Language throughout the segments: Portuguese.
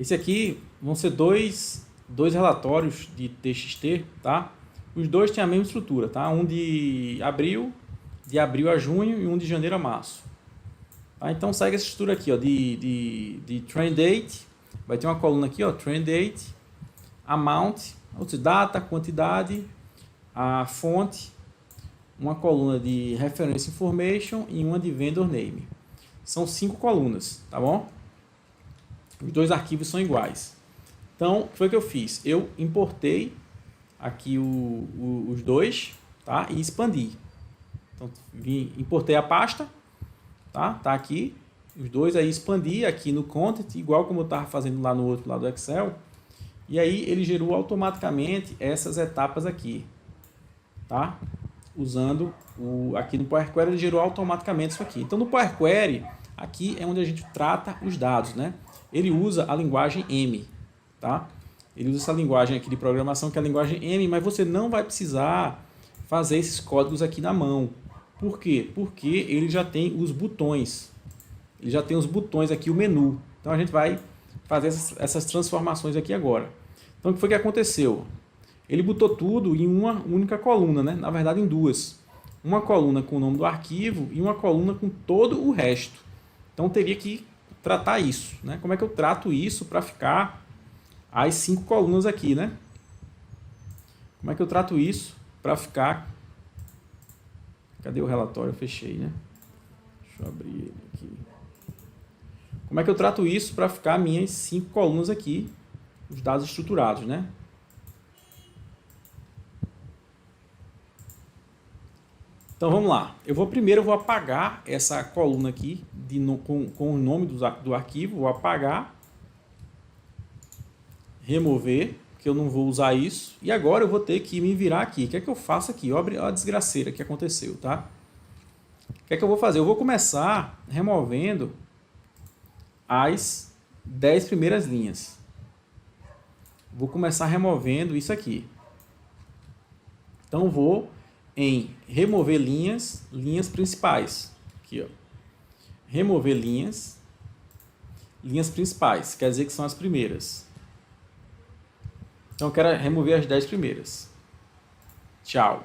Esse aqui vão ser dois relatórios de TXT, tá? Os dois têm a mesma estrutura, tá? Um de abril a junho e um de janeiro a março. Tá? Então segue essa estrutura aqui, ó, de trend date, vai ter uma coluna aqui, ó, trend date, amount, data, quantidade, a fonte, uma coluna de reference information e uma de vendor name. São 5 colunas, tá bom? Os dois arquivos são iguais. Então, o que foi que eu fiz? Eu importei aqui os dois, tá? E expandi. Então, importei a pasta, tá? Tá aqui, os dois, aí expandi aqui no content, igual como eu estava fazendo lá no outro lado do Excel. E aí ele gerou automaticamente essas etapas aqui, tá? Usando aqui no Power Query ele gerou automaticamente isso aqui. Então no Power Query, aqui é onde a gente trata os dados, né? Ele usa a linguagem M, tá? Ele usa essa linguagem aqui de programação que é a linguagem M, mas você não vai precisar fazer esses códigos aqui na mão. Por quê? Porque ele já tem os botões. Ele já tem os botões aqui, o menu. Então a gente vai fazer essas transformações aqui agora. Então o que foi que aconteceu? Ele botou tudo em uma única coluna, né? Na verdade em duas. Uma coluna com o nome do arquivo e uma coluna com todo o resto. Então teria que tratar isso, né? Como é que eu trato isso para ficar as 5 colunas aqui, né? Como é que eu trato isso para ficar... Cadê o relatório? Eu fechei, né? Deixa eu abrir ele aqui. Como é que eu trato isso para ficar minhas 5 colunas aqui, os dados estruturados, né? Então vamos lá. Primeiro eu vou apagar essa coluna aqui com o nome do arquivo. Vou apagar, remover, porque eu não vou usar isso. E agora eu vou ter que me virar aqui. O que é que eu faço aqui? Olha a desgraceira que aconteceu, tá? O que é que eu vou fazer? Eu vou começar removendo as 10 primeiras linhas. Vou começar removendo isso aqui. Então vou em remover linhas principais. Aqui, ó. Remover linhas principais, quer dizer que são as primeiras. Então eu quero remover as 10 primeiras. Tchau.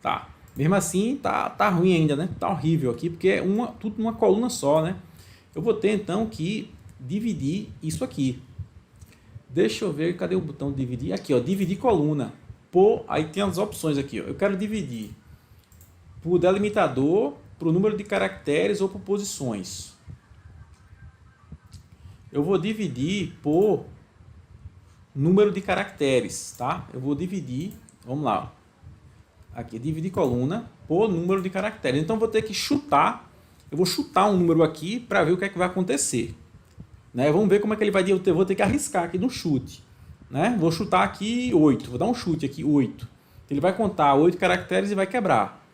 Tá. Mesmo assim, tá ruim ainda, né? Tá horrível aqui, porque é tudo numa coluna só, né? Eu vou ter então que dividir isso aqui. Deixa eu ver, cadê o botão de dividir? Aqui, ó, dividir coluna. Aí tem as opções aqui, ó. Eu quero dividir por delimitador, por número de caracteres ou por posições. Eu vou dividir por número de caracteres, tá? Eu vou dividir, vamos lá, aqui, dividir coluna por número de caracteres. Então, eu vou ter que chutar, eu vou chutar um número aqui para ver o que é que vai acontecer. Né? Vamos ver como é que ele vai, eu vou ter que arriscar aqui no chute. Né? Vou chutar aqui 8, vou dar um chute aqui, 8. Ele vai contar 8 caracteres e vai quebrar.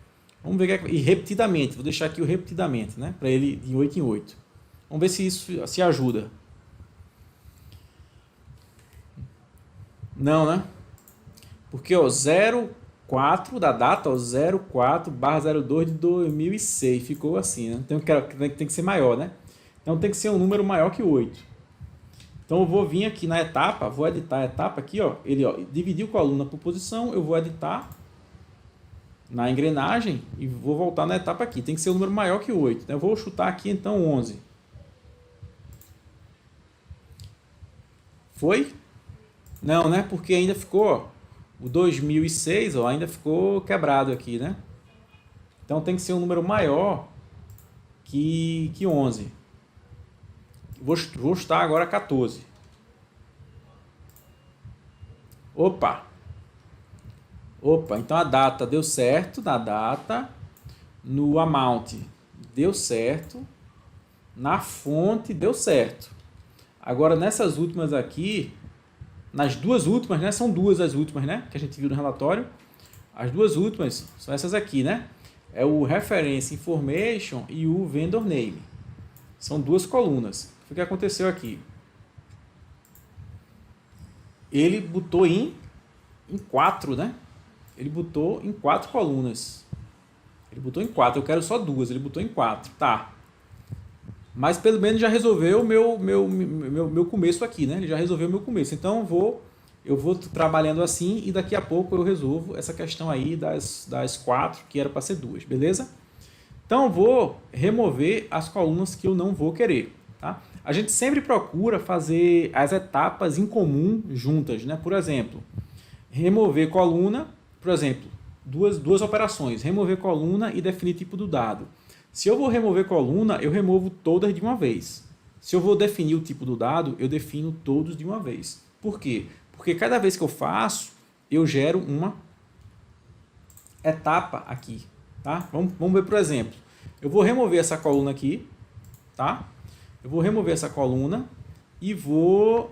Vamos ver, e repetidamente, vou deixar aqui o repetidamente, né? Para ele de 8 em 8. Vamos ver se isso se ajuda. Não, né? Porque o 04 da data, o 04/02 de 2006, ficou assim, né? Então tem que ser maior, né? Então tem que ser um número maior que 8. Então eu vou vir aqui na etapa, vou editar a etapa aqui, ó, ele ó, dividiu coluna por posição, eu vou editar na engrenagem e vou voltar na etapa aqui. Tem que ser um número maior que 8. Eu vou chutar aqui então 11. Foi? Não, né? Porque ainda ficou, ó, o 2006, ó, ainda ficou quebrado aqui, né? Então tem que ser um número maior que 11. Vou chutar agora 14. Opa, então a data deu certo, na data, no amount deu certo, na fonte deu certo. Agora nessas últimas aqui, nas duas últimas, né, são duas as últimas, né, que a gente viu no relatório. As duas últimas são essas aqui, né? É o reference information e o vendor name. São duas colunas. O que aconteceu aqui? Ele botou em 4, né? Ele botou em 4 colunas. Ele botou em 4. Eu quero só duas. Ele botou em 4. Tá. Mas pelo menos já resolveu o meu começo aqui, né? Ele já resolveu o meu começo. Então eu vou trabalhando assim e daqui a pouco eu resolvo essa questão aí das 4, que era para ser 2, beleza? Então eu vou remover as colunas que eu não vou querer, tá? A gente sempre procura fazer as etapas em comum juntas, né? Por exemplo, remover coluna, por exemplo, duas operações, remover coluna e definir tipo do dado. Se eu vou remover coluna, eu removo todas de uma vez. Se eu vou definir o tipo do dado, eu defino todos de uma vez. Por quê? Porque cada vez que eu faço, eu gero uma etapa aqui, tá? Vamos ver, por exemplo. Eu vou remover essa coluna aqui, tá? Eu vou remover essa coluna e vou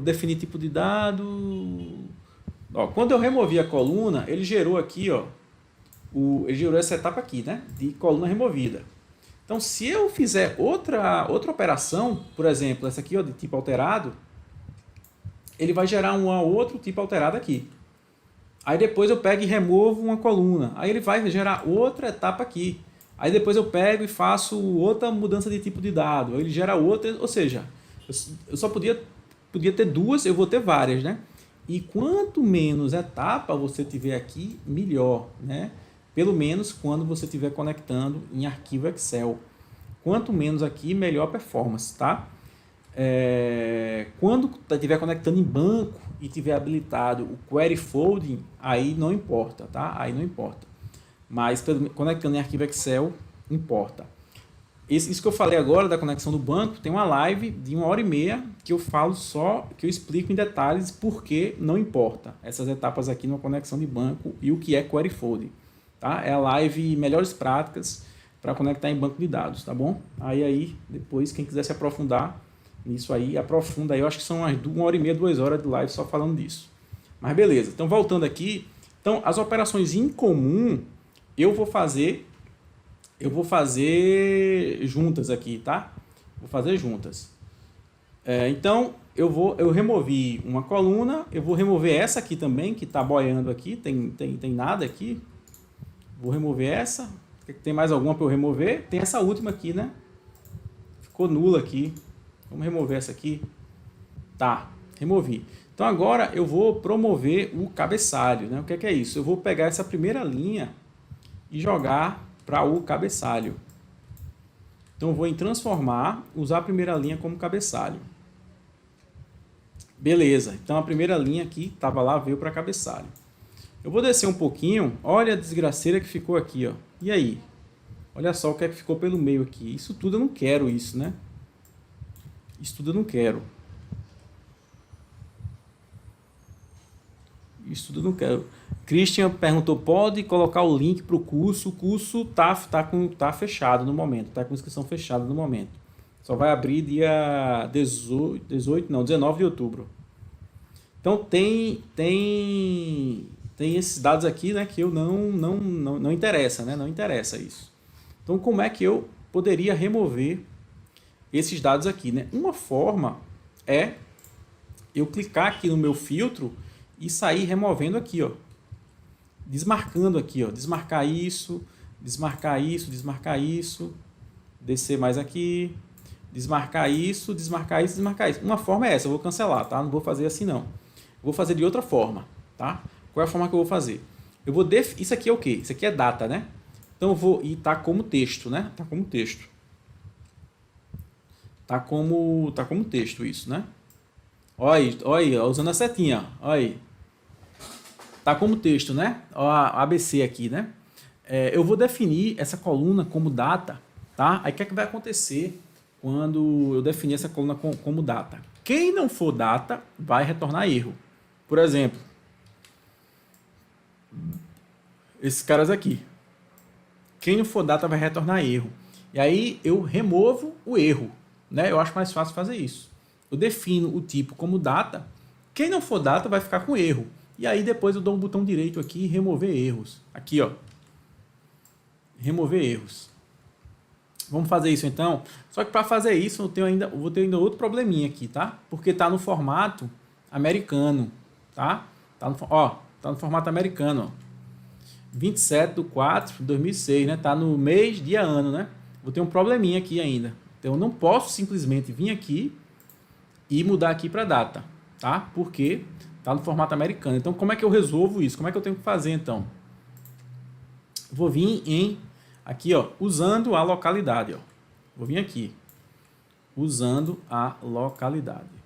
definir tipo de dado. Ó, quando eu removi a coluna, ele gerou aqui, ó, ele gerou essa etapa aqui, né, de coluna removida. Então, se eu fizer outra operação, por exemplo, essa aqui, ó, de tipo alterado, ele vai gerar um outro tipo alterado aqui. Aí depois eu pego e removo uma coluna. Aí ele vai gerar outra etapa aqui. Aí depois eu pego e faço outra mudança de tipo de dado. Aí ele gera outra, ou seja, eu só podia ter duas, eu vou ter várias, né? E quanto menos etapa você tiver aqui, melhor, né? Pelo menos quando você estiver conectando em arquivo Excel. Quanto menos aqui, melhor a performance, tá? Quando estiver conectando em banco e tiver habilitado o Query Folding, aí não importa, tá? Aí não importa. Mas conectando em arquivo Excel, importa. Isso que eu falei agora da conexão do banco, tem uma live de 1h30 que eu falo que eu explico em detalhes por que não importa essas etapas aqui numa conexão de banco e o que é Query Folding. Tá? É a live Melhores Práticas para conectar em banco de dados, tá bom? Aí depois, quem quiser se aprofundar nisso aí, aprofunda aí. Eu acho que são umas 1h30, 2 horas de live só falando disso. Mas beleza, então voltando aqui. Então, as operações em comum, eu vou fazer juntas aqui, tá? Vou fazer juntas. Então, eu removi uma coluna, eu vou remover essa aqui também, que está boiando aqui, tem nada aqui. Vou remover essa. Tem mais alguma para eu remover? Tem essa última aqui, né? Ficou nula aqui. Vamos remover essa aqui. Tá, removi. Então agora eu vou promover o cabeçalho, né? O que é isso? Eu vou pegar essa primeira linha e jogar para o cabeçalho. Então eu vou em transformar, usar a primeira linha como cabeçalho. Beleza, então a primeira linha aqui estava lá, veio para cabeçalho. Eu vou descer um pouquinho, olha a desgraceira que ficou aqui, ó. E aí? Olha só o que é que ficou pelo meio aqui. Isso tudo eu não quero, isso, né? Isso tudo eu não quero. Isso tudo eu não quero. Christian perguntou, pode colocar o link para o curso? O curso tá fechado no momento, tá com inscrição fechada no momento. Só vai abrir dia 19 de outubro. Então tem esses dados aqui, né, que eu não interessa, né? Não interessa isso. Então como é que eu poderia remover esses dados aqui, né? Uma forma é eu clicar aqui no meu filtro e sair removendo aqui, ó. Desmarcando aqui, ó. Desmarcar isso, desmarcar isso, desmarcar isso. Descer mais aqui. Desmarcar isso, desmarcar isso, desmarcar isso. Uma forma é essa, eu vou cancelar, tá? Não vou fazer assim, não. Vou fazer de outra forma, tá? Qual é a forma que eu vou fazer? Eu vou isso aqui é o quê? Isso aqui é data, né? Então eu vou e tá como texto, né? Tá como texto. Tá como texto isso, né? Olha aí, usando a setinha, olha aí. Tá como texto, né? Ó, a ABC aqui, né? Eu vou definir essa coluna como data, tá? Aí o que é que vai acontecer quando eu definir essa coluna como data? Quem não for data vai retornar erro. Por exemplo, esses caras aqui. Quem não for data vai retornar erro. E aí eu removo o erro, né? Eu acho mais fácil fazer isso. Eu defino o tipo como data. Quem não for data vai ficar com erro. E aí depois eu dou um botão direito aqui e remover erros. Aqui, ó. Remover erros. Vamos fazer isso então. Só que para fazer isso eu vou ter ainda outro probleminha aqui, tá? Porque tá no formato americano, tá? Tá no formato americano, ó. 27/4/2006, né? Tá no mês, dia, ano, né? vou ter um probleminha aqui ainda. Então, eu não posso simplesmente vir aqui e mudar aqui para data, tá? Porque tá no formato americano. Então, como é que eu resolvo isso? Como é que eu tenho que fazer, então? Vou vir aqui, ó, usando a localidade, ó. Vou vir aqui, usando a localidade.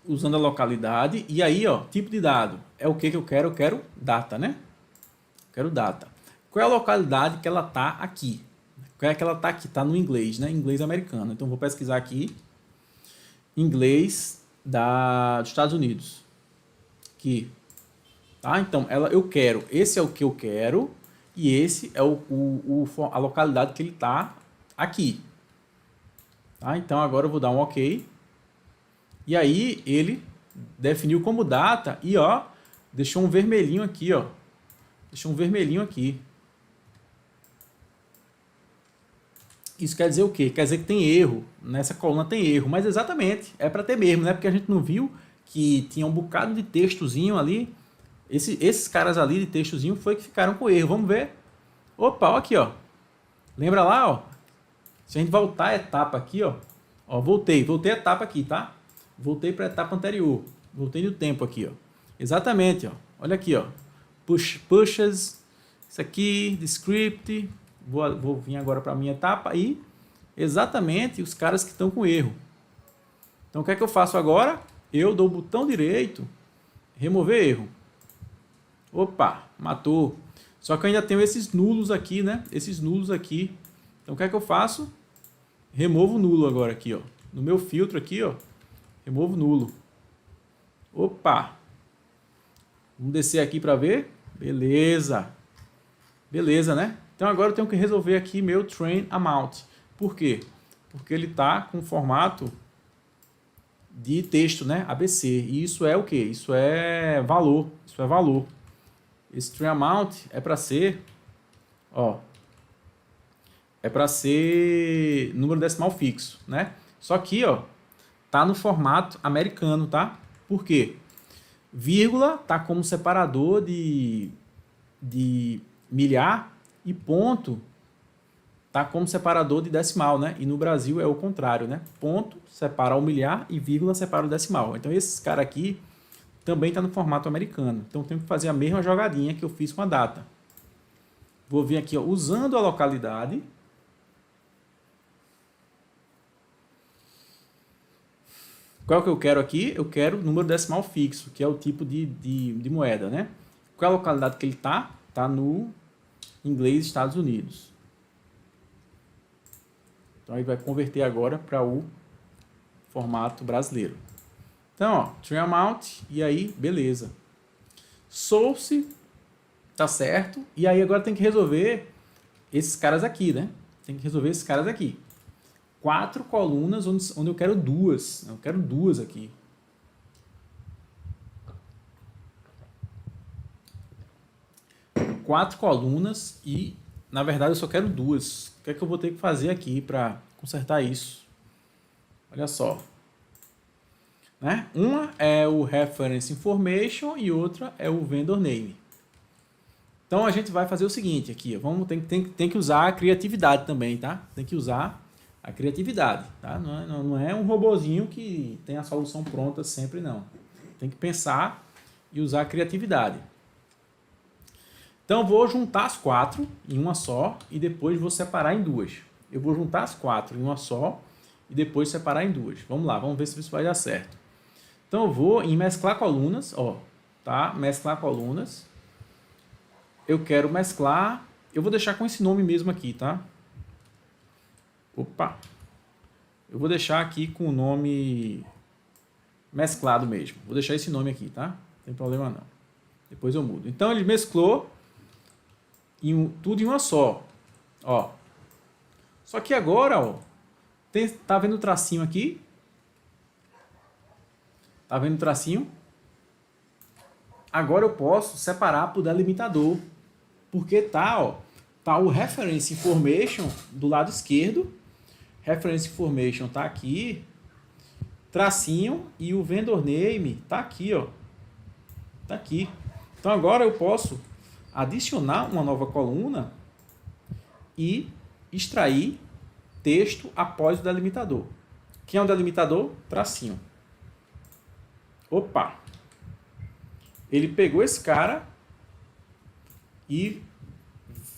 Usando a localidade, e aí, ó, tipo de dado. É o que eu quero? Eu quero data, né? Quero data. Qual é a localidade que ela tá aqui? Qual é que ela tá aqui? Tá no inglês, né? Inglês americano. Então, vou pesquisar aqui. Inglês dos Estados Unidos. Aqui. Tá? Então, eu quero. Esse é o que eu quero. E esse é a localidade que ele tá aqui. Tá? Então, agora eu vou dar um OK. E aí, ele definiu como data e, ó, deixou um vermelhinho aqui, ó. Deixou um vermelhinho aqui. Isso quer dizer o quê? Quer dizer que tem erro. Nessa coluna tem erro. Mas exatamente, é para ter mesmo, né? Porque a gente não viu que tinha um bocado de textozinho ali. Esses caras ali de textozinho foi que ficaram com erro. Vamos ver. Opa, ó aqui, ó. Lembra lá, ó? Se a gente voltar a etapa aqui, ó. Ó, voltei a etapa aqui, tá? Voltei para a etapa anterior. Voltei no tempo aqui, ó. Exatamente, ó. Olha aqui, ó. Pushes. Isso aqui, script. Vou vir agora para a minha etapa e exatamente os caras que estão com erro. Então, o que é que eu faço agora? Eu dou o botão direito, remover erro. Opa, matou. Só que eu ainda tenho esses nulos aqui, né? Esses nulos aqui. Então, o que é que eu faço? Removo o nulo agora aqui, ó. No meu filtro aqui, ó. Removo nulo. Opa. Vamos descer aqui para ver. Beleza. Beleza, né? Então, agora eu tenho que resolver aqui meu train amount. Por quê? Porque ele está com formato de texto, né? ABC. E isso é o quê? Isso é valor. Isso é valor. Esse train amount é para ser, ó, é para ser número decimal fixo, né? Só que, ó, tá no formato americano, tá? Por quê? Vírgula tá como separador de milhar e ponto tá como separador de decimal, né? E no Brasil é o contrário, né? Ponto separa o milhar e vírgula separa o decimal. Então, esses caras aqui também tá no formato americano. Então, eu tenho que fazer a mesma jogadinha que eu fiz com a data. Vou vir aqui, ó, usando a localidade. Qual que eu quero aqui? Eu quero número decimal fixo, que é o tipo de moeda, né? Qual é a localidade que ele tá? Tá no inglês Estados Unidos. Então, aí vai converter agora para o formato brasileiro. Então, ó, train amount, e aí, beleza. Source, tá certo. E aí, agora tem que resolver esses caras aqui, né? Tem que resolver esses caras aqui. 4 colunas onde eu quero duas. Eu quero duas aqui. Quatro colunas e, na verdade, eu só quero duas. O que é que eu vou ter que fazer aqui para consertar isso? Olha só. Né? Uma é o Reference Information e outra é o Vendor Name. Então, a gente vai fazer o seguinte aqui. Tem que usar a criatividade também, tá? Tem que usar a criatividade, tá? Não é um robozinho que tem a solução pronta sempre, não. Tem que pensar e usar a criatividade. Então, eu vou juntar as 4 em uma só e depois vou separar em duas. Eu vou juntar as 4 em uma só e depois separar em duas. Vamos lá, vamos ver se isso vai dar certo. Então, eu vou em mesclar colunas, ó, tá? Mesclar colunas. Eu quero mesclar, eu vou deixar com esse nome mesmo aqui, tá? Opa! Eu vou deixar aqui com o nome mesclado mesmo. Vou deixar esse nome aqui, tá? Não tem problema não. Depois eu mudo. Então, ele mesclou tudo em uma só. Ó. Só que agora, ó, tá vendo o tracinho aqui? Tá vendo o tracinho? Agora eu posso separar por delimitador. Porque tá, ó, tá o Reference Information do lado esquerdo. Reference Information tá aqui. Tracinho e o Vendor Name tá aqui, ó. Tá aqui. Então agora eu posso adicionar uma nova coluna e extrair texto após o delimitador. Quem é o delimitador? Tracinho. Opa! Ele pegou esse cara e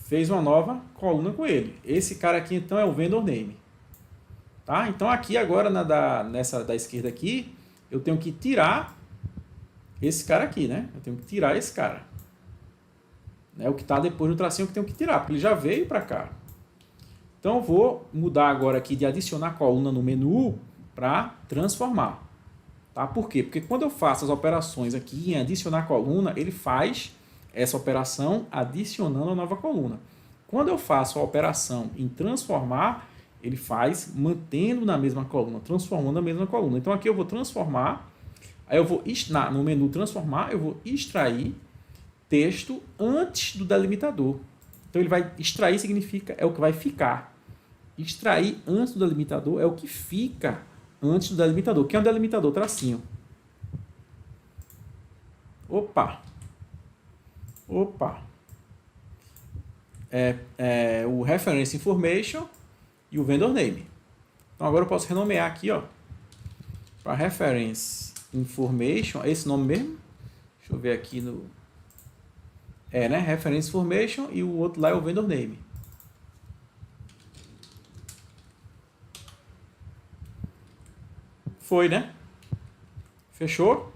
fez uma nova coluna com ele. Esse cara aqui, então, é o vendor name. Tá? Então, aqui agora, nessa da esquerda aqui, eu tenho que tirar esse cara aqui, né? Eu tenho que tirar esse cara. O que está depois do tracinho que eu tenho que tirar, porque ele já veio para cá. Então, eu vou mudar agora aqui de adicionar coluna no menu para transformar. Tá? Por quê? Porque quando eu faço as operações aqui em adicionar coluna, ele faz essa operação adicionando a nova coluna. Quando eu faço a operação em transformar, ele faz mantendo na mesma coluna, transformando na mesma coluna. Então, aqui eu vou transformar, aí eu vou, no menu transformar, eu vou extrair texto antes do delimitador. Então, ele vai extrair significa é o que vai ficar. Extrair antes do delimitador é o que fica antes do delimitador. Que é um delimitador? Tracinho. Opa! O reference information e o vendor name. Então, agora eu posso renomear aqui, ó, para reference information, é esse nome mesmo? Deixa eu ver aqui no... né? Reference information e o outro lá é o vendor name. Foi, né? Fechou?